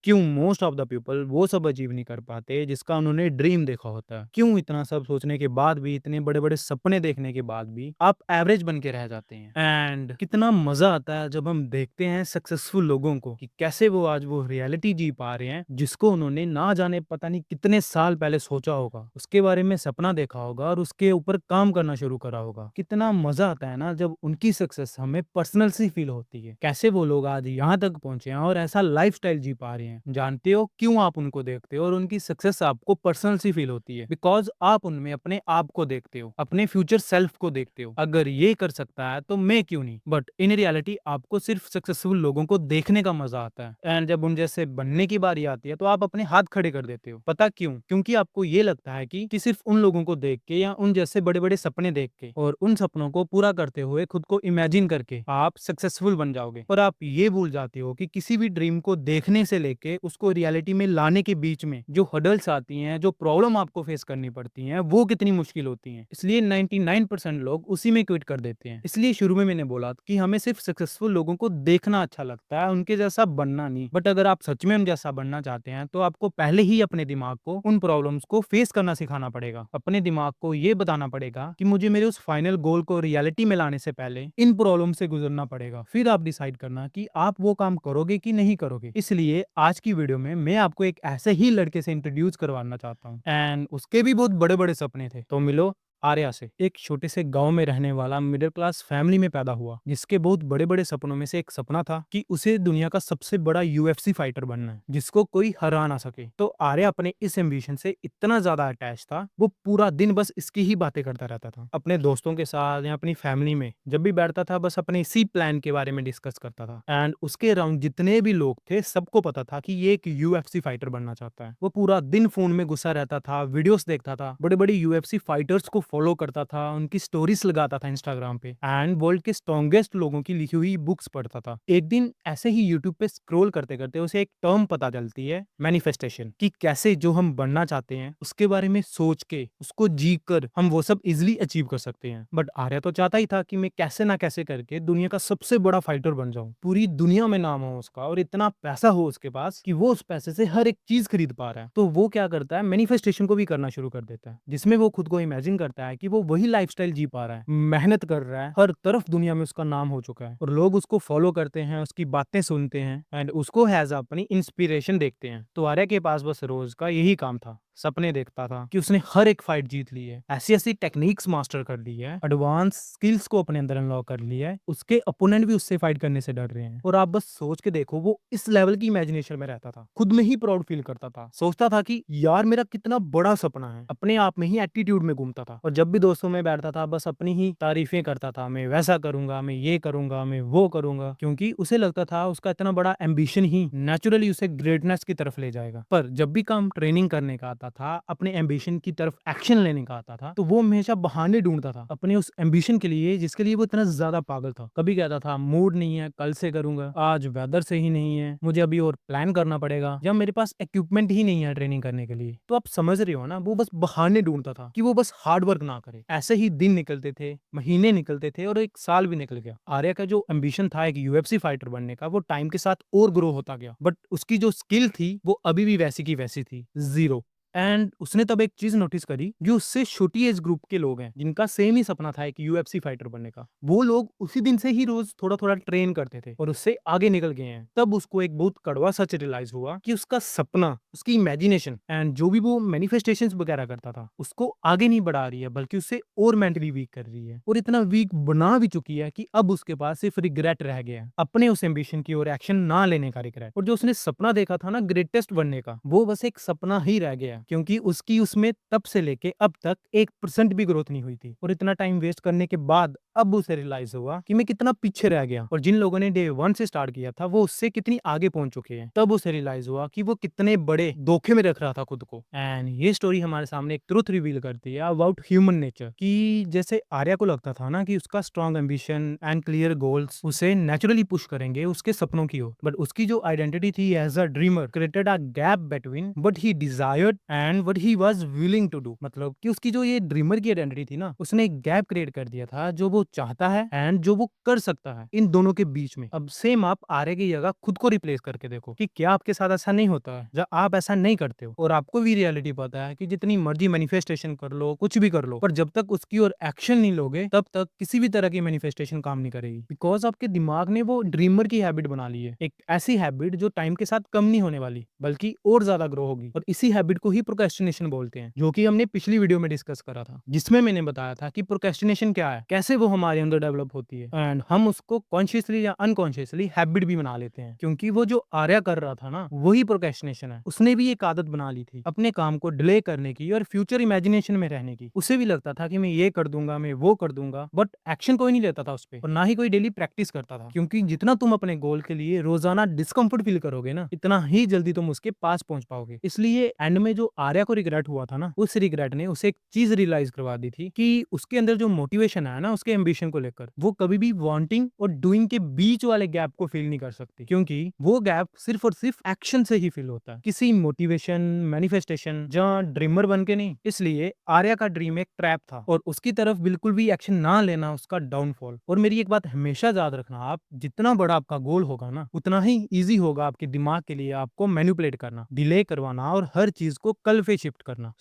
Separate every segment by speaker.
Speaker 1: क्यों most of the people वो सब अचीव नहीं कर पाते जिसका उन्होंने ड्रीम देखा होता है? क्यों इतना सब सोचने के बाद भी, इतने बड़े-बड़े सपने देखने के बाद भी आप एवरेज बन के रह जाते हैं? एंड कितना मज़ा आता है जब हम देखते हैं सक्सेसफुल लोगों को कि कैसे वो आज वो रियलिटी जी पा रहे हैं, जिसको उन्होंने ना जाने पता नहीं कितने साल पहले सोचा होगा, उसके बारे में सपना देखा होगा और उसके ऊपर काम करना शुरू करा होगा। कितना मज़ा आता है ना जब उनकी सक्सेस हमें पर्सनल सी फील होती है। कैसे वो लोग आज यहाँ तक पहुँचे हैं और ऐसा लाइफ़स्टाइल जी पा रहे हैं। जानते हो क्यों आप उनको देखते हो और उनकी सक्सेस आपको पर्सनल सी फील होती है? बिकॉज़ आप उनमें अपने आप को देखते हो, अपने फ्यूचर सेल्फ को देखते हो। अगर ये कर सकता है तो मैं क्यों नहीं? बट इन रियलिटी आपको सिर्फ सक्सेसफुल लोगों को देखने का मज़ा आता है एंड जब उन जैसे बनने की बारी आती है तो आप अपने हाथ खड़े कर देते हो। पता क्यों? क्योंकि आपको ये लगता है कि सिर्फ उन लोगों को देख के या उन जैसे बड़े-बड़े सपने देख के और उन सपनों को पूरा करते हुए खुद को इमेजिन करके आप सक्सेसफुल बन जाओगे। और आप ये भूल जाते हो कि किसी भी ड्रीम को देखने से लेके उसको रियलिटी में लाने के बीच में जो हर्डल्स आती हैं, जो प्रॉब्लम आपको फेस करनी पड़ती हैं, वो कितनी मुश्किल होती हैं। इसलिए 99% लोग उसी में क्विट कर देते हैं। इसलिए शुरू में मैंने बोला कि हमें सिर्फ सक्सेसफुल लोगों को देखना अच्छा लगता है, उनके जैसा बनना नहीं। बट अगर आप सच में उन जैसा बनना चाहते हैं, तो आपको पहले ही अपने दिमाग को उन प्रॉब्लम्स को फेस करना सिखाना पड़ेगा। अपने दिमाग को ये बताना पड़ेगा कि मुझे मेरे उस फाइनल गोल को रियलिटी में लाने से पहले इन प्रॉब्लम से गुजरना पड़ेगा। फिर आप डिसाइड करना कि आप वो काम करोगे कि नहीं करोगे। इसलिए आज की वीडियो में मैं आपको एक ऐसे ही लड़के से इंट्रोड्यूस करवाना चाहता हूँ एंड उसके भी बहुत बड़े-बड़े सपने थे। तो मिलो आर्या से। एक छोटे से गाँव में रहने वाला मिडिल क्लास फैमिली में पैदा हुआ, जिसके बहुत बड़े-बड़े सपनों में से एक सपना था कि उसे दुनिया का सबसे बड़ा यूएफसी फाइटर बनना है, जिसको कोई हरा ना सके। तो आर्या अपने इस एम्बिशन से इतना ज़्यादा अटैच था, वो पूरा दिन बस इसकी ही बातें करता रहता था। अपने दोस्तों के साथ या अपनी फैमिली में जब भी बैठता था, बस अपने इसी प्लान के बारे में डिस्कस करता था एंड उसके अराउंड जितने भी लोग थे, सबको पता था कि ये एक यूएफसी फाइटर बनना चाहता है। वो पूरा दिन फ़ोन में घुसा रहता था, वीडियोज़ देखता था, बड़े-बड़े यूएफसी फाइटर्स को फॉलो करता था, उनकी स्टोरीज़ लगाता था इंस्टाग्राम पे एंड वर्ल्ड के स्ट्रॉन्गेस्ट लोगों की लिखी हुई बुक्स पढ़ता था। एक दिन ऐसे ही यूट्यूब पे स्क्रॉल करते-करते उसे एक टर्म पता चलती है, मैनिफेस्टेशन, कि कैसे जो हम बनना चाहते हैं, उसके बारे में सोच के, उसको जी कर हम वो सब ईज़िली अचीव कर सकते हैं। बट आर्या तो चाहता ही था कि मैं कैसे ना कैसे करके दुनिया का सबसे बड़ा फाइटर बन जाऊँ। पूरी दुनिया में नाम हो उसका और इतना पैसा हो उसके पास कि वो उस पैसे से हर एक चीज़ खरीद पा रहा है। तो वो क्या करता है, मैनिफेस्टेशन को भी करना शुरू कर देता है, जिसमें वो खुद को इमेजिन करता है कि वो वही लाइफ़स्टाइल जी पा रहा है, मेहनत कर रहा है, हर तरफ दुनिया में उसका नाम हो चुका है और लोग उसको फॉलो करते हैं, उसकी बातें सुनते हैं एंड उसको एज़ अपनी इंस्पिरेशन देखते हैं। तो आर्या के पास बस रोज़ का यही काम था, सपने देखता था कि उसने हर एक फाइट जीत ली है, ऐसी-ऐसी टेक्निक्स मास्टर कर ली है, एडवांस स्किल्स को अपने अंदर अनलॉक कर लिया है, उसके अपोनेंट भी उससे फाइट करने से डर रहे हैं। और आप बस सोच के देखो, वो इस लेवल की इमेजिनेशन में रहता था, खुद में ही प्राउड फील करता था, सोचता था कि यार मेरा कितना बड़ा सपना है, अपने आप में ही एटीट्यूड में घूमता था और जब भी दोस्तों में बैठता था बस अपनी ही तारीफें करता था, मैं वैसा करूंगा, मैं ये करूंगा, मैं वो करूंगा, क्योंकि उसे लगता था उसका इतना बड़ा एम्बिशन ही नेचुरली उसे ग्रेटनेस की तरफ ले जाएगा। पर जब भी काम ट्रेनिंग करने का आता था, अपने एम्बिशन की तरफ एक्शन लेने का आता था, तो वो हमेशा बहाने ढूंढता था अपने उस एम्बिशन के लिए जिसके लिए वो इतना ज्यादा पागल था। कभी कहता था मूड नहीं है, कल से करूंगा, आज वेदर सही नहीं है, मुझे अभी और प्लान करना पड़ेगा, या मेरे पास इक्विपमेंट ही नहीं है ट्रेनिंग करने के लिए। तो आप समझ रहे हो ना, वो बस बहाने ढूंढता था कि वो बस हार्ड वर्क ना करे। ऐसे ही दिन निकलते थे, महीने निकलते थे और एक साल भी निकल गया। आर्या का जो एम्बिशन था एक यूएफसी फाइटर बनने का, वो टाइम के साथ और ग्रो होता गया, बट उसकी जो स्किल थी वो अभी भी वैसी की वैसी थी, जीरो। एंड उसने तब एक चीज नोटिस करी, जो उससे छोटी एज ग्रुप के लोग हैं जिनका सेम ही सपना था एक यूएफसी फाइटर बनने का, वो लोग उसी दिन से ही रोज थोड़ा थोड़ा ट्रेन करते थे और उससे आगे निकल गए हैं। तब उसको एक बहुत कड़वा सच रियलाइज हुआ कि उसका सपना, उसकी इमेजिनेशन एंड जो भी वो मैनिफेस्टेशंस वगैरह करता था, उसको आगे नहीं बढ़ा रही है, बल्कि उससे और मेंटली वीक कर रही है, और इतना वीक बना भी चुकी है कि अब उसके पास सिर्फ रिग्रेट रह गया है, अपने उस एम्बिशन की ओर एक्शन ना लेने का रिग्रेट। और जो उसने सपना देखा था ना ग्रेटेस्ट बनने का, वो बस एक सपना ही रह गया, क्योंकि उसकी उसमें तब से लेके अब तक 1% भी ग्रोथ नहीं हुई थी। और इतना टाइम वेस्ट करने के बाद अब उसे रियलाइज हुआ कि मैं कितना पीछे रह गया, और जिन लोगों ने डे 1 से स्टार्ट किया था वो उससे कितनी आगे पहुंच चुके हैं। तब उसे रियलाइज हुआ कि वो कितने बड़े धोखे में रख रहा था खुद को। एंड ये स्टोरी हमारे सामने एक ट्रुथ रिवील करती है अबाउट ह्यूमन नेचर, कि जैसे आर्या को लगता था ना कि उसका strong ambition and clear goals उसे नेचुरली पुश करेंगे उसके सपनों की ओर, बट उसकी जो आइडेंटिटी थी as a dreamer created a gap between what he desired and what he was willing to do, मतलब कि उसकी जो ये ड्रीमर की आइडेंटिटी थी ना, उसने एक गैप क्रिएट कर दिया था जो वो चाहता है एंड जो वो कर सकता है इन दोनों के बीच में। अब सेम आप आर्य की जगह खुद को रिप्लेस करके देखो कि क्या आपके साथ ऐसा नहीं होता है जब आप ऐसा नहीं करते हो और आपको भी रियलिटी पता है कि जितनी मर्जी मैनिफेस्टेशन कर लो, कुछ भी कर लो, पर जब तक उसकी ओर एक्शन नहीं लोगे तब तक किसी भी तरह की मैनिफेस्टेशन काम नहीं करेगी, बिकॉज आपके दिमाग ने वो ड्रीमर की हैबिट बना ली है, एक ऐसी हैबिट जो टाइम के साथ कम नहीं होने वाली बल्कि और ज्यादा ग्रो होगी। और इसी हैबिट को ही प्रोक्रेस्टिनेशन बोलते हैं, जो कि हमने पिछली वीडियो में डिस्कस करा था, जिसमें मैंने बताया था कि प्रोक्रेस्टिनेशन क्या है, कैसे वो हमारे अंदर डेवलप होती है एंड हम उसको कॉन्शियसली या अनकॉन्शियसली हैबिट भी बना लेते हैं। क्योंकि वो जो आर्या कर रहा था ना, वही प्रोक्रेस्टिनेशन है। उसने भी एक आदत बना ली थी अपने काम को डिले करने की और फ्यूचर इमेजिनेशन में रहने की। उसे भी लगता था कि मैं ये कर दूंगा, मैं वो कर दूंगा, बट एक्शन कोई नहीं लेता था उस पर और ना ही कोई डेली प्रैक्टिस करता था। क्योंकि जितना तुम अपने गोल के लिए रोजाना डिस्कम्फर्ट फील करोगे ना, इतना ही जल्दी तुम उसके पास पहुंच पाओगे। इसलिए एंड में जो आर्या को रिग्रेट हुआ था ना, उस रिग्रेट ने उसे एक चीज रियलाइज करवा दी थी कि उसके अंदर जो मोटिवेशन है ना उसके एम्बिशन को लेकर, वो कभी भी वांटिंग और डूइंग के बीच वाले गैप को फील नहीं कर सकती, क्योंकि वो गैप सिर्फ और सिर्फ एक्शन से ही फील होता है, किसी मोटिवेशन मैनिफेस्टेशन जहाँ ड्रीमर बन के नहीं। इसलिए आर्या का ड्रीम एक ट्रैप था और उसकी तरफ बिल्कुल भी एक्शन ना लेना उसका डाउनफॉल। और मेरी एक बात हमेशा याद रखना, आप जितना बड़ा आपका गोल होगा ना, उतना ही इजी होगा आपके दिमाग के लिए आपको मैनिपुलेट करना, डिले करवाना और हर चीज को कल पे शिफ्ट करना।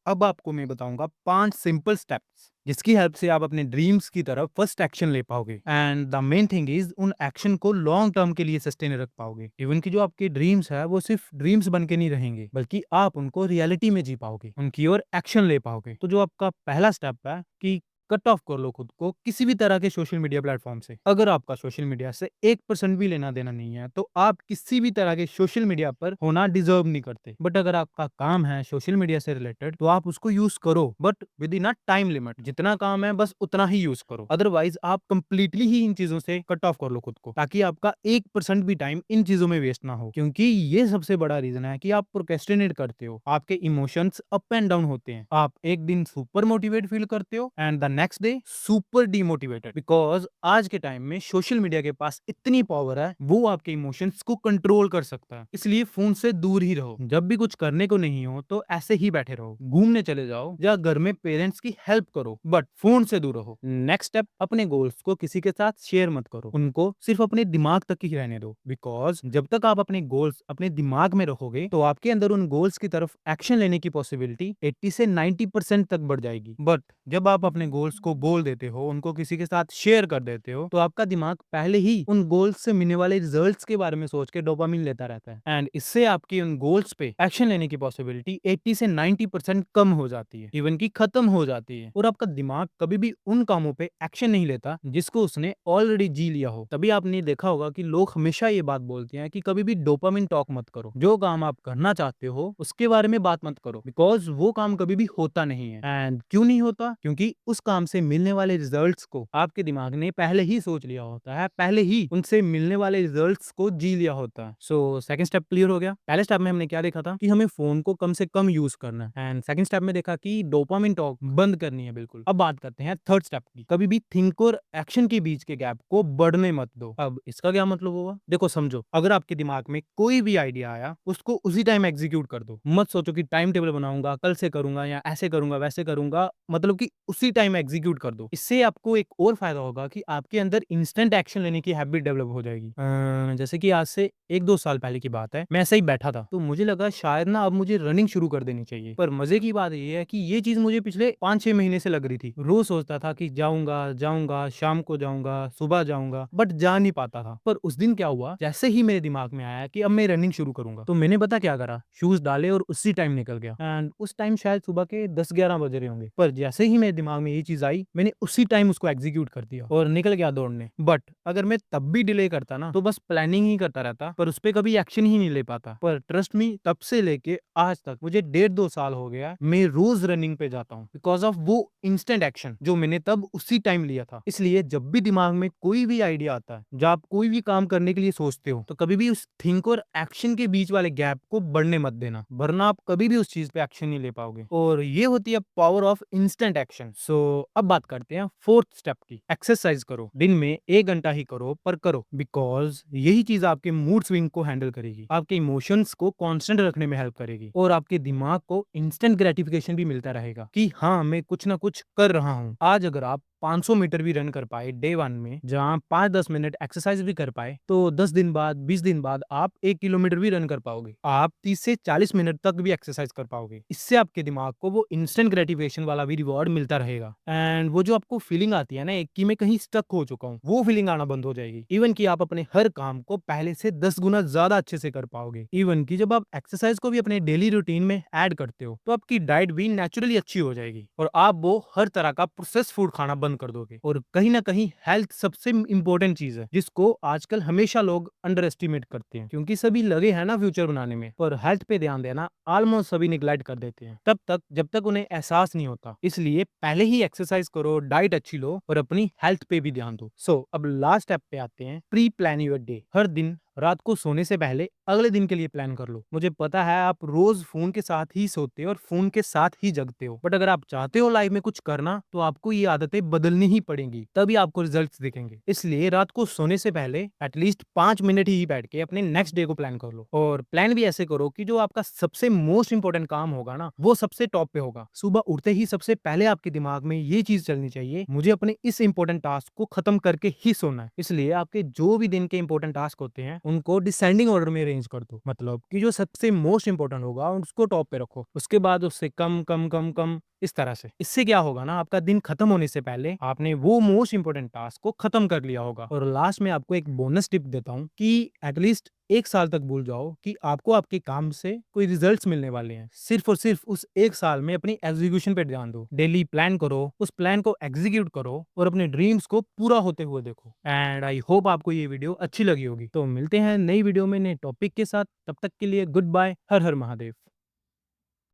Speaker 1: अब आपको मैं बताऊंगा 5 सिंपल स्टेप्स जिसकी हेल्प से आप अपने ड्रीम्स की तरफ फर्स्ट एक्शन ले पाओगे and the main thing is उन एक्शन को लॉन्ग टर्म के लिए सस्टेन रख पाओगे। इवन की जो आपके ड्रीम्स है वो सिर्फ ड्रीम्स बन के नहीं रहेंगे, बल्कि आप उनको रियलिटी में जी पाओगे, उनकी ओर एक्शन ले पाओगे। तो जो आपका पहला स्टेप है कि कट ऑफ कर लो खुद को किसी भी तरह के सोशल मीडिया प्लेटफॉर्म से। अगर आपका सोशल मीडिया से 1% भी लेना देना नहीं है तो आप किसी भी तरह के सोशल मीडिया पर होना डिजर्व नहीं करते। बट अगर आपका काम है सोशल मीडिया से रिलेटेड तो आप उसको यूज करो, but with in a time limit. जितना काम है बस उतना ही यूज करो, अदरवाइज आप कंप्लीटली ही इन चीजों से कट ऑफ कर लो खुद को, ताकि आपका 1% भी टाइम इन चीजों में वेस्ट ना हो। क्योंकि ये सबसे बड़ा रीजन है कि आप प्रोक्रेस्टिनेट करते हो, आपके इमोशंस अप एंड डाउन होते हैं। आप एक दिन सुपर मोटिवेट फील करते हो and the next day super demotivated, because आज के टाइम में सोशल मीडिया के पास इतनी पावर है, वो आपके इमोशंस को कंट्रोल कर सकता है। इसलिए फोन से दूर ही रहो। जब भी कुछ करने को नहीं हो तो ऐसे ही बैठे रहो, घूमने चले जाओ या घर में पेरेंट्स की हेल्प करो, बट फोन से दूर रहो। नेक्स्ट स्टेप, अपने गोल्स को किसी के साथ शेयर मत करो, उनको सिर्फ अपने दिमाग तक ही रहने दो। बिकॉज जब तक आप अपने गोल्स अपने दिमाग में रखोगे तो आपके अंदर उन गोल्स की तरफ एक्शन लेने की पॉसिबिलिटी 80 से 90% तक बढ़ जाएगी। बट जब आप अपने गोल्स को बोल देते हो, उनको किसी के साथ शेयर कर देते हो, तो आपका दिमाग पहले ही उन गोल्स से मिलने वाले रिजल्ट्स के बारे में सोच के डोपामिन लेता रहता है एंड इससे आपकी उन गोल्स पे एक्शन लेने की पॉसिबिलिटी 80 से 90% कम हो जाती है, इवन की खत्म हो जाती है। और आपका दिमाग कभी भी उन कामों पे एक्शन नहीं लेता जिसको उसने ऑलरेडी जी लिया हो। तभी आपने देखा होगा कि लोग हमेशा ये बात बोलते हैं कि कभी भी डोपामिन टॉक मत करो, जो काम आप करना चाहते हो उसके बारे में बात मत करो, बिकॉज वो काम कभी भी होता नहीं है। एंड क्यों नहीं होता? क्योंकि उस काम से मिलने वाले रिजल्ट्स को आपके दिमाग ने पहले ही सोच लिया होता है, पहले ही उनसे मिलने वाले रिजल्ट्स को जी लिया होता है। सो सेकंड स्टेप क्लियर हो गया। पहले स्टेप में हमने क्या देखा था कि हमें फोन को कम से कम यूज करना है एंड सेकंड स्टेप में देखा कि डोपामिन टॉक बंद करनी है बिल्कुल। अब बात करते हैं थर्ड स्टेप की। कभी भी थिंक और एक्शन के बीच के गैप को बढ़ने मत दो। अब इसका क्या मतलब हुआ? देखो समझो, अगर आपके दिमाग में कोई भी आइडिया आया उसको उसी टाइम एग्जीक्यूट कर दो। मत सोचो कि टाइम टेबल बनाऊंगा, कल से करूंगा या ऐसे करूंगा वैसे करूंगा, मतलब कि उसी टाइम एग्जीक्यूट कर दो। इससे आपको एक और फायदा होगा कि आपके अंदर इंस्टेंट एक्शन लेने की हैबिट डेवलप हो जाएगी। जैसे कि आज से 1-2 साल पहले की बात है, मैं ऐसे ही बैठा था तो मुझे लगा शायद ना अब मुझे रनिंग शुरू कर देनी चाहिए। पर मजे की बात ये है कि ये चीज मुझे पिछले 5-6 महीने से लग रही थी। रोज सोचता था कि जाऊंगा जाऊंगा, शाम को जाऊंगा, सुबह जाऊंगा, बट जा नहीं पाता था। पर उस दिन क्या हुआ, जैसे ही मेरे दिमाग में आया कि अब मैं रनिंग शुरू करूंगा, तो मैंने पता क्या करा, शूज डाले और उसी टाइम निकल गया। एंड उस टाइम शायद सुबह के 10-11 बज रहे होंगे, पर जैसे ही मेरे दिमाग में ये चीज आई मैंने उसी टाइम उसको एग्जीक्यूट कर दिया और निकल गया दौड़ने। बट अगर मैं तब भी डिले करता ना तो बस प्लानिंग ही करता रहता, पर उस पर कभी एक्शन ही नहीं ले पाता। पर ट्रस्ट मी, तब से लेके आज तक मुझे 1.5-2 साल हो गया मैं रोज रनिंग पे जाता हूँ, बिकॉज ऑफ वो इंस्टेंट एक्शन जो मैंने तब उसी टाइम लिया था। इसलिए जब भी दिमाग में कोई भी आइडिया आता है, जब आप कोई भी काम करने के लिए सोचते हो, तो कभी भी उस थिंक और एक्शन के बीच वाले गैप को बढ़ने मत देना, वरना आप कभी भी उस चीज पे एक्शन नहीं ले पाओगे। और ये होती है पावर ऑफ इंस्टेंट एक्शन। सो अब बात करते हैं फोर्थ स्टेप की। एक्सरसाइज करो, दिन में 1 घंटा ही करो पर करो, बिकॉज़ यही चीज़ आपके मूड स्विंग को हैंडल करेगी, आपके इमोशंस को कांस्टेंट रखने में हेल्प करेगी और आपके दिमाग को इंस्टेंट ग्रेटिफिकेशन भी मिलता रहेगा कि हाँ, मैं कुछ ना कुछ कर रहा हूँ। आज अगर आप 500 मीटर भी रन कर पाए डे 1 में, जहाँ 5-10 मिनट एक्सरसाइज भी कर पाए, तो 10 दिन बाद, 20 दिन बाद आप 1 किलोमीटर भी रन कर पाओगे। आप 30 से 40 मिनट तक भी एक्सरसाइज कर पाओगे। इससे आपके दिमाग को वो इंस्टेंट ग्रेटिफिकेशन वाला भी रिवॉर्ड मिलता रहेगा एंड वो जो आपको फीलिंग आती है ना एक कि मैं कहीं स्टक हो चुका हूँ, वो फीलिंग आना बंद हो जाएगी। इवन कि आप अपने हर काम को पहले से 10 गुना ज्यादा अच्छे से कर पाओगे। इवन कि जब आप एक्सरसाइज को भी अपने डेली रूटीन में ऐड करते हो, तो आपकी डाइट भी नेचुरली अच्छी हो जाएगी और आप वो हर तरह का प्रोसेस फूड खाना बंद कर दोगे। और कहीं ना कहीं हेल्थ सबसे इंपॉर्टेंट चीज है, जिसको आजकल हमेशा लोग अंडर एस्टिमेट करते हैं, क्योंकि सभी लगे हैं ना फ्यूचर बनाने में, पर हेल्थ पे ध्यान देना ऑलमोस्ट सभी निगलेक्ट कर देते हैं तब तक जब तक उन्हें एहसास नहीं होता। इसलिए पहले ही एक्सरसाइज करो, डाइट अच्छी लो और अपनी हेल्थ पे भी ध्यान दो। अब लास्ट स्टेप पे आते हैं, प्री प्लान योर डे। हर दिन रात को सोने से पहले अगले दिन के लिए प्लान कर लो। मुझे पता है आप रोज फोन के साथ ही सोते हो और फोन के साथ ही जगते हो, बट अगर आप चाहते हो लाइफ में कुछ करना, तो आपको ये आदतें बदलनी ही पड़ेंगी, तभी आपको रिजल्ट्स दिखेंगे। इसलिए रात को सोने से पहले एटलीस्ट 5 मिनट ही बैठ के अपने नेक्स्ट डे को प्लान कर लो और प्लान भी ऐसे करो कि जो आपका सबसे मोस्ट इंपॉर्टेंट काम होगा ना, वो सबसे टॉप पे होगा। सुबह उठते ही सबसे पहले आपके दिमाग में ये चीज चलनी चाहिए, मुझे अपने इस इंपॉर्टेंट टास्क को खत्म करके ही सोना है। इसलिए आपके जो भी दिन के इंपॉर्टेंट टास्क होते हैं, उनको डिसेंडिंग ऑर्डर में अरेंज कर दो, मतलब कि जो सबसे मोस्ट इंपॉर्टेंट होगा उसको टॉप पे रखो, उसके बाद उससे कम कम कम कम, इस तरह से। इससे क्या होगा ना, आपका दिन खत्म होने से पहले आपने वो मोस्ट इंपॉर्टेंट टास्क को खत्म कर लिया होगा। और लास्ट में आपको एक बोनस टिप देता हूँ कि एटलीस्ट 1 साल तक भूल जाओ कि आपको आपके काम से कोई रिजल्ट्स मिलने वाले हैं। सिर्फ और सिर्फ उस 1 साल में अपनी एग्जीक्यूशन पे ध्यान दो। डेली प्लान करो, उस प्लान को एग्जीक्यूट करो और अपने ड्रीम्स को पूरा होते हुए देखो। एंड आई होप आपको ये वीडियो अच्छी लगी होगी। तो मिलते हैं नई वीडियो में नए टॉपिक के साथ, तब तक के लिए गुड बाय। हर हर महादेव।